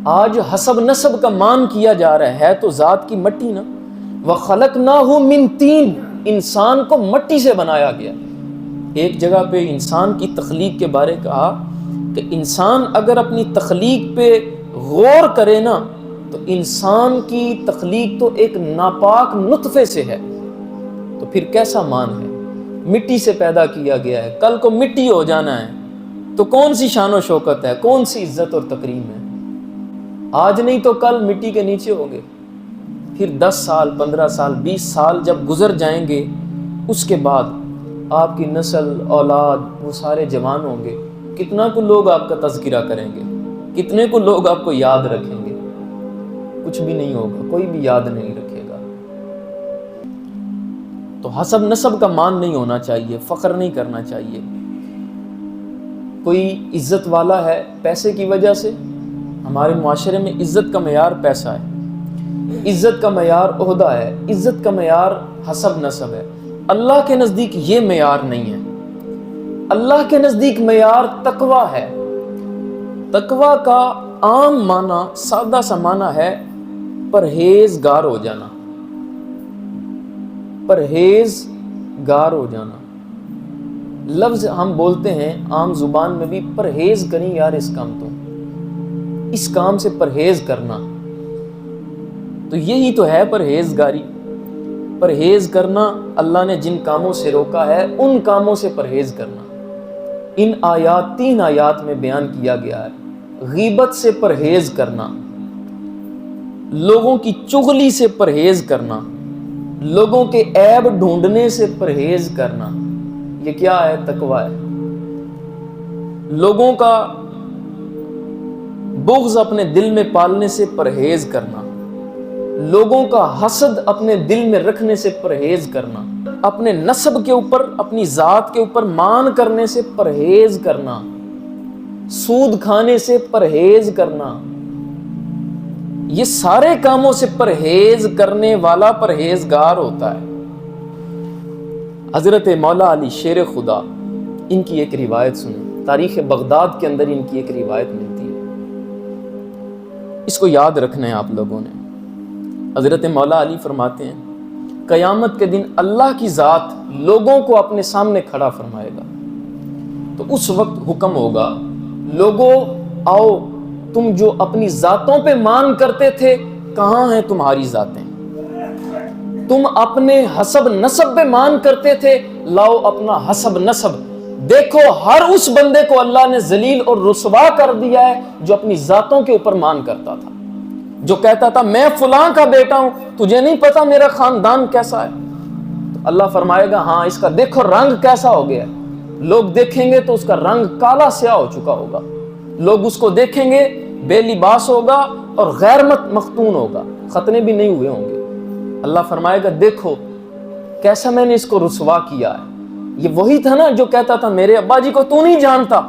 آج حسب نسب کا مان کیا جا رہا ہے تو ذات کی مٹی نا، وَخَلَقْنَاهُ مِن طِينٍ، انسان کو مٹی سے بنایا گیا۔ ایک جگہ پہ انسان کی تخلیق کے بارے کہا کہ انسان اگر اپنی تخلیق پہ غور کرے نا تو انسان کی تخلیق تو ایک ناپاک نطفے سے ہے، تو پھر کیسا مان ہے؟ مٹی سے پیدا کیا گیا ہے، کل کو مٹی ہو جانا ہے، تو کون سی شان و شوکت ہے، کون سی عزت اور تکریم ہے؟ آج نہیں تو کل مٹی کے نیچے ہوگے، پھر 10 سال 15 سال 20 سال جب گزر جائیں گے، اس کے بعد آپ کی نسل اولاد وہ سارے جوان ہوں گے، کتنا کو لوگ آپ کا تذکرہ کریں گے، کتنے کو لوگ آپ کو یاد رکھیں گے؟ کچھ بھی نہیں ہوگا، کوئی بھی یاد نہیں رکھے گا۔ تو حسب نسب کا مان نہیں ہونا چاہیے، فخر نہیں کرنا چاہیے۔ کوئی عزت والا ہے پیسے کی وجہ سے، ہمارے معاشرے میں عزت کا معیار پیسہ ہے، عزت کا معیار عہدہ ہے، عزت کا معیار حسب نسب ہے۔ اللہ کے نزدیک یہ معیار نہیں ہے، اللہ کے نزدیک معیار تقوی ہے۔ تقوی کا عام معنی، سادہ سا معنی ہے پرہیزگار ہو جانا، پرہیزگار ہو جانا۔ لفظ ہم بولتے ہیں عام زبان میں بھی، پرہیز کریں یار اس کام سے پرہیز کرنا، تو یہی تو ہے پرہیزگاری۔ پرہیز کرنا، اللہ نے جن کاموں سے روکا ہے ان کاموں سے پرہیز کرنا۔ ان آیات 3 آیات میں بیان کیا گیا ہے۔ غیبت سے پرہیز کرنا، لوگوں کی چغلی سے پرہیز کرنا، لوگوں کے عیب ڈھونڈنے سے پرہیز کرنا، یہ کیا ہے؟ تقوی ہے۔ لوگوں کا بغض اپنے دل میں پالنے سے پرہیز کرنا، لوگوں کا حسد اپنے دل میں رکھنے سے پرہیز کرنا، اپنے نسب کے اوپر، اپنی ذات کے اوپر مان کرنے سے پرہیز کرنا، سود کھانے سے پرہیز کرنا، یہ سارے کاموں سے پرہیز کرنے والا پرہیزگار ہوتا ہے۔ حضرت مولا علی شیر خدا، ان کی ایک روایت سنیں، تاریخ بغداد کے اندر ان کی ایک روایت ملتی ہے، اس کو یاد رکھنا ہے آپ لوگوں نے۔ حضرت مولا علی فرماتے ہیں قیامت کے دن اللہ کی ذات لوگوں کو اپنے سامنے کھڑا فرمائے گا، تو اس وقت حکم ہوگا، لوگوں آؤ، تم جو اپنی ذاتوں پہ مان کرتے تھے کہاں ہیں تمہاری ذاتیں؟ تم اپنے حسب نسب پہ مان کرتے تھے، لاؤ اپنا حسب نسب۔ دیکھو ہر اس بندے کو اللہ نے ذلیل اور رسوا کر دیا ہے جو اپنی ذاتوں کے اوپر مان کرتا تھا، جو کہتا تھا میں فلاں کا بیٹا ہوں، تجھے نہیں پتا میرا خاندان کیسا ہے؟ تو اللہ فرمائے گا ہاں اس کا دیکھو رنگ کیسا ہو گیا ہے۔ لوگ دیکھیں گے تو اس کا رنگ کالا سیاہ ہو چکا ہوگا، لوگ اس کو دیکھیں گے بے لباس ہوگا اور غیر مختون ہوگا، ختنے بھی نہیں ہوئے ہوں گے۔ اللہ فرمائے گا دیکھو کیسا میں نے اس کو رسوا کیا ہے۔ یہ وہی تھا نا جو کہتا تھا میرے ابا جی کو تو نہیں جانتا،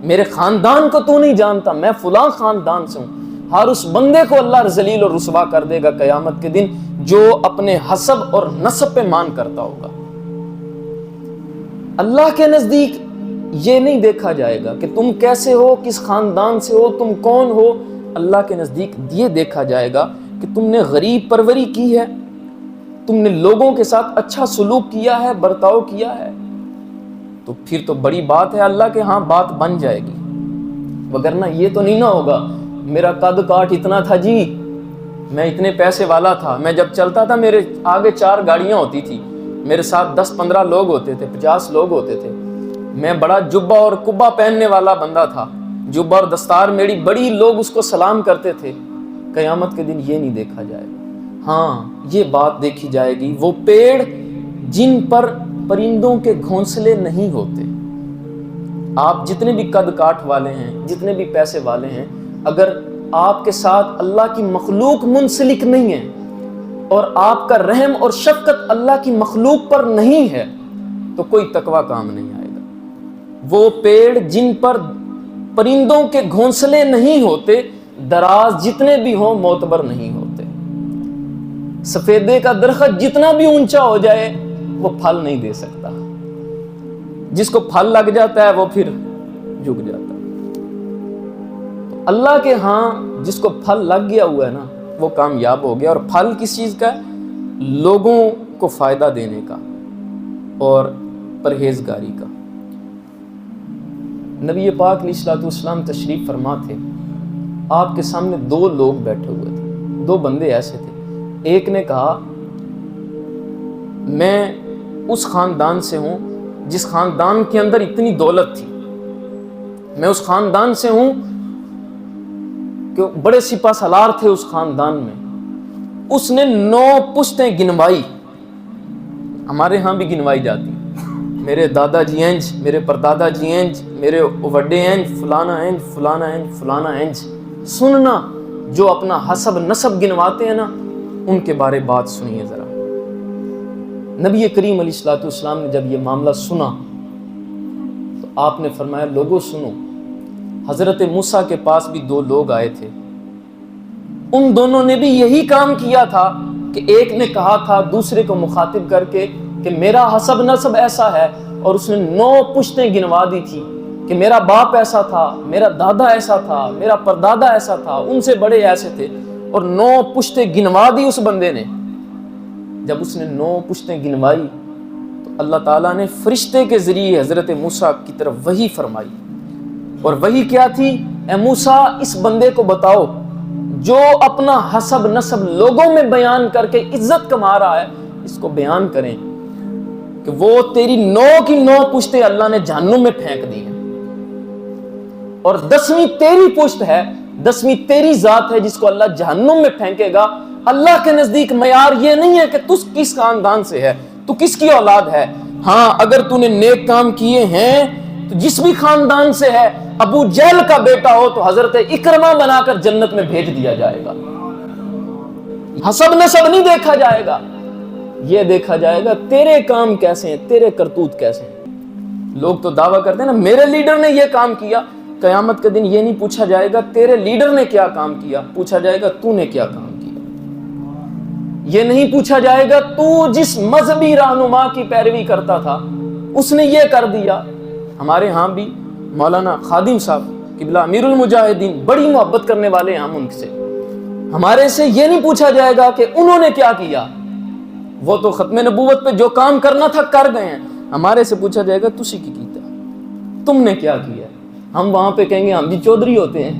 میرے خاندان کو تو نہیں جانتا، میں فلاں خاندان سے ہوں۔ ہر اس بندے کو اللہ ذلیل اور رسوا کر دے گا قیامت کے دن جو اپنے حسب اور نسب پہ مان کرتا ہوگا۔ اللہ کے نزدیک یہ نہیں دیکھا جائے گا کہ تم کیسے ہو، کس خاندان سے ہو، تم کون ہو۔ اللہ کے نزدیک یہ دیکھا جائے گا کہ تم نے غریب پروری کی ہے، تم نے لوگوں کے ساتھ اچھا سلوک کیا ہے، برتاؤ کیا ہے، تو پھر تو بڑی بات ہے، اللہ کے ہاں بات بن جائے گی۔ وگرنہ یہ تو نہیں نہ ہوگا میرا قد کاٹ اتنا تھا جی، میں اتنے پیسے والا تھا، میں جب چلتا تھا میرے آگے 4 گاڑیاں ہوتی تھی، میرے ساتھ 10-15 لوگ ہوتے تھے، 50 لوگ ہوتے تھے، میں بڑا جبہ اور کبا پہننے والا بندہ تھا، جبہ اور دستار میری بڑی، لوگ اس کو سلام کرتے تھے۔ قیامت کے دن یہ نہیں دیکھا جائے گا، ہاں یہ بات دیکھی جائے گی، وہ پیڑ جن پر پرندوں کے گھونسلے نہیں ہوتے۔ آپ جتنے بھی قد کاٹ والے ہیں، جتنے بھی پیسے والے ہیں، اگر آپ کے ساتھ اللہ کی مخلوق منسلک نہیں ہے اور آپ کا رحم اور شفقت اللہ کی مخلوق پر نہیں ہے تو کوئی تقوی کام نہیں آئے گا۔ وہ پیڑ جن پر پرندوں کے گھونسلے نہیں ہوتے، دراز جتنے بھی ہوں معتبر نہیں ہوتے۔ سفیدے کا درخت جتنا بھی اونچا ہو جائے وہ پھل نہیں دے سکتا، جس کو پھل لگ جاتا ہے وہ پھر جھک جاتا ہے۔ تو اللہ کے ہاں جس کو پھل لگ گیا ہوا ہے نا وہ کامیاب ہو گیا. اور پھل کس چیز کا ہے؟ لوگوں کو فائدہ دینے کا اور پرہیزگاری کا. نبی پاک علیہ الصلوۃ والسلام تشریف فرما تھے. آپ کے سامنے 2 لوگ بیٹھے ہوئے تھے, 2 بندے ایسے تھے. ایک نے کہا میں اس خاندان سے ہوں جس خاندان کے اندر اتنی دولت تھی, میں اس خاندان سے ہوں کہ بڑے سپہ سالار تھے اس خاندان میں. اس نے 9 پشتیں گنوائی, ہمارے ہاں بھی گنوائی جاتی, میرے دادا جی انج, میرے پردادا جی انج, میرے وڈے انج, فلانا انج, فلانا انج, فلانا انج. سننا جو اپنا حسب نسب گنواتے ہیں نا ان کے بارے بات سنیے ذرا. نبی کریم علیہ الصلوۃ والسلام نے جب یہ معاملہ سنا تو آپ نے فرمایا لوگوں سنو, حضرت موسیٰ کے پاس بھی 2 لوگ آئے تھے. ان دونوں نے بھی یہی کام کیا تھا کہ ایک نے کہا تھا دوسرے کو مخاطب کر کے کہ میرا حسب نسب ایسا ہے, اور اس نے 9 پشتیں گنوا دی تھی کہ میرا باپ ایسا تھا, میرا دادا ایسا تھا, میرا پردادا ایسا تھا, ان سے بڑے ایسے تھے, اور 9 پشتیں گنوا دی اس بندے نے. جب اس نے 9 پشتیں گنوائی تو اللہ تعالیٰ نے فرشتے کے ذریعے حضرت موسیٰ کی طرف وحی فرمائی. اور وحی کیا تھی؟ اے موسیٰ اس بندے کو بتاؤ جو اپنا حسب نسب لوگوں میں بیان کر کے عزت کما رہا ہے, اس کو بیان کریں کہ وہ تیری 9 کی 9 پشتیں اللہ نے جہنم میں پھینک دی ہیں, اور 10ویں تیری پشت ہے, 10ویں تیری ذات ہے جس کو اللہ جہنم میں پھینکے گا. اللہ کے نزدیک معیار یہ نہیں ہے کہ تو کس خاندان سے ہے, تو کس کی اولاد ہے. ہاں اگر تو نے نیک کام کیے ہیں تو جس بھی خاندان سے ہے, ابو جہل کا بیٹا ہو تو حضرت اکرمہ بنا کر جنت میں بھیج دیا جائے گا. حسب نسب نہیں دیکھا جائے گا, یہ دیکھا جائے گا تیرے کام کیسے ہیں, تیرے کرتوت کیسے ہیں. لوگ تو دعویٰ کرتے ہیں نا میرے لیڈر نے یہ کام کیا. قیامت کے دن یہ نہیں پوچھا جائے گا تیرے لیڈر نے کیا کام کیا, پوچھا جائے گا تو نے کیا کام کیا. یہ نہیں پوچھا جائے گا تو جس مذہبی رہنما کی پیروی کرتا تھا اس نے یہ کر دیا. ہمارے ہاں بھی مولانا خادم صاحب قبلہ امیر المجاہدین بڑی محبت کرنے والے ہیں ہم ان سے. ہمارے سے یہ نہیں پوچھا جائے گا کہ انہوں نے کیا کیا, وہ تو ختم نبوت پہ جو کام کرنا تھا کر گئے ہیں. ہمارے سے پوچھا جائے گا تسی کی کیتا, تم نے کیا کیا. ہم وہاں پہ کہیں گے ہم بھی چودھری ہوتے ہیں.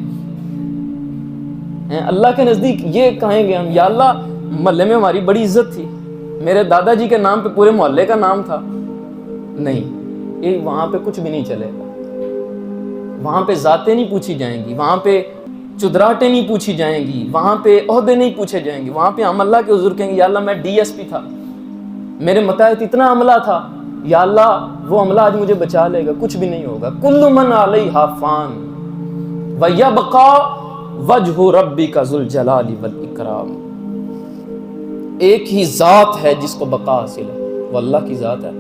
اللہ کے نزدیک یہ کہیں گے ہم, یا اللہ محلے میں ہماری بڑی عزت تھی, میرے دادا جی کے نام پہ پورے محلے کا نام تھا. نہیں, یہ وہاں پہ کچھ بھی نہیں چلے گا. وہاں پہ ذاتیں نہیں پوچھی جائیں گی, وہاں پہ چدراٹیں نہیں پوچھی جائیں گی, وہاں پہ عہدے نہیں پوچھے جائیں گے. وہاں پہ ہم اللہ کے حضور کہیں گے یا اللہ میں DSP تھا, میرے متحد اتنا عملہ تھا, یا اللہ وہ عملہ آج مجھے بچا لے گا. کچھ بھی نہیں ہوگا. کل من علیہا فان ویبقا وجہ ربک ذو الجلال والاکرام. ایک ہی ذات ہے جس کو بقا حاصل ہے, وہ اللہ کی ذات ہے.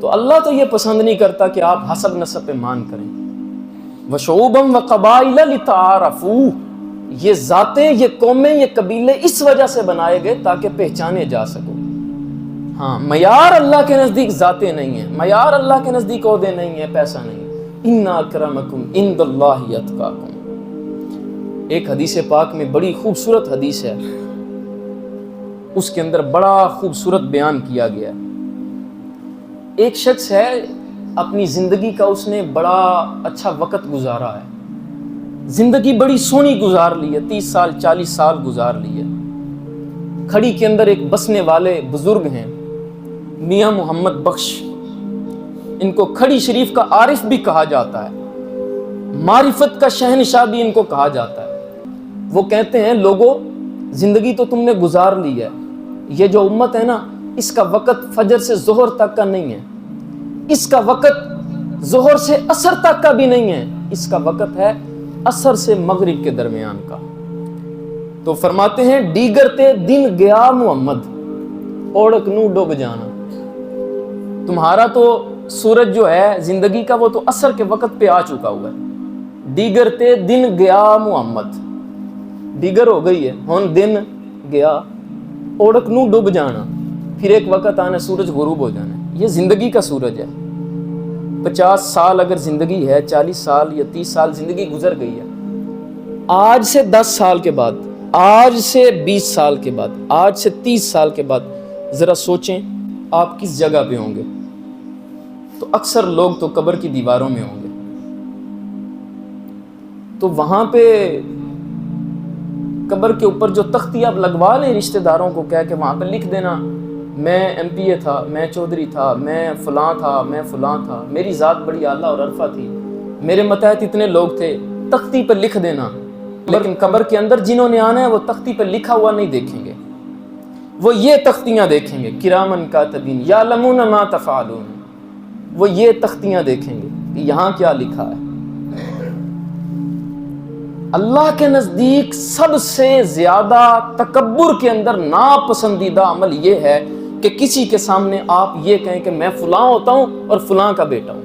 تو اللہ تو یہ پسند نہیں کرتا کہ آپ حسب نسب پہ مان کریں. وشعوبا وقبائل لتعارفوا, یہ ذاتیں, یہ قومیں, یہ قبیلے اس وجہ سے بنائے گئے تاکہ پہچانے جا سکو. ہاں معیار اللہ کے نزدیک ذاتیں نہیں ہیں, معیار اللہ کے نزدیک عہدے نہیں ہیں, پیسہ نہیں ہے. ان اکرمکم عند اللہ اتقاکم. ایک حدیث پاک میں بڑی خوبصورت حدیث ہے, اس کے اندر بڑا خوبصورت بیان کیا گیا. ایک شخص ہے اپنی زندگی کا اس نے بڑا اچھا وقت گزارا ہے, زندگی بڑی سونی گزار لی ہے, 30 سال 40 سال گزار لی ہے. کھڑی کے اندر ایک بسنے والے بزرگ ہیں میاں محمد بخش, ان کو کھڑی شریف کا عارف بھی کہا جاتا ہے, معرفت کا شہنشاہ بھی ان کو کہا جاتا ہے. وہ کہتے ہیں لوگوں زندگی تو تم نے گزار لی ہے, یہ جو امت ہے نا اس کا وقت فجر سے ظہر تک کا نہیں ہے, اس کا وقت ظہر سے عصر تک کا بھی نہیں ہے, اس کا وقت ہے عصر سے مغرب کے درمیان کا. تو فرماتے ہیں دیگر تے دن گیا محمد اوڑک نو ڈوب جانا. تمہارا تو سورج جو ہے زندگی کا وہ تو عصر کے وقت پہ آ چکا ہوا ہے. دیگر تے دن گیا محمد, دیگر ہو گئی ہے, ہون دن گیا, اوڑک نو ڈوب جانا, پھر ایک وقت آنا سورج غروب ہو جانا. یہ زندگی کا سورج ہے. 50 سال اگر زندگی ہے, 40 سال یا 30 سال زندگی گزر گئی ہے, آج سے 10 سال کے بعد، آج سے 20 سال کے بعد، آج سے 30 سال کے بعد ذرا سوچیں آپ کس جگہ پہ ہوں گے؟ تو اکثر لوگ تو قبر کی دیواروں میں ہوں گے. تو وہاں پہ قبر کے اوپر جو تختی آپ لگوا لیں رشتہ داروں کو کہہ کے وہاں پہ لکھ دینا میں ایم پی اے تھا، میں چودھری تھا، میں فلاں تھا، میں فلاں تھا، میری ذات بڑی اعلیٰ اور عرفہ تھی، میرے متحت اتنے لوگ تھے، تختی پہ لکھ دینا. لیکن قبر کے اندر جنہوں نے آنا ہے وہ تختی پہ لکھا ہوا نہیں دیکھیں گے، وہ یہ تختیاں دیکھیں گے، کرامن کاتبین یعلمون ما تفعلون. وہ یہ تختیاں دیکھیں گے کہ یہاں کیا لکھا ہے. اللہ کے نزدیک سب سے زیادہ تکبر کے اندر ناپسندیدہ عمل یہ ہے کہ کسی کے سامنے آپ یہ کہیں کہ میں فلاں ہوتا ہوں اور فلاں کا بیٹا ہوں.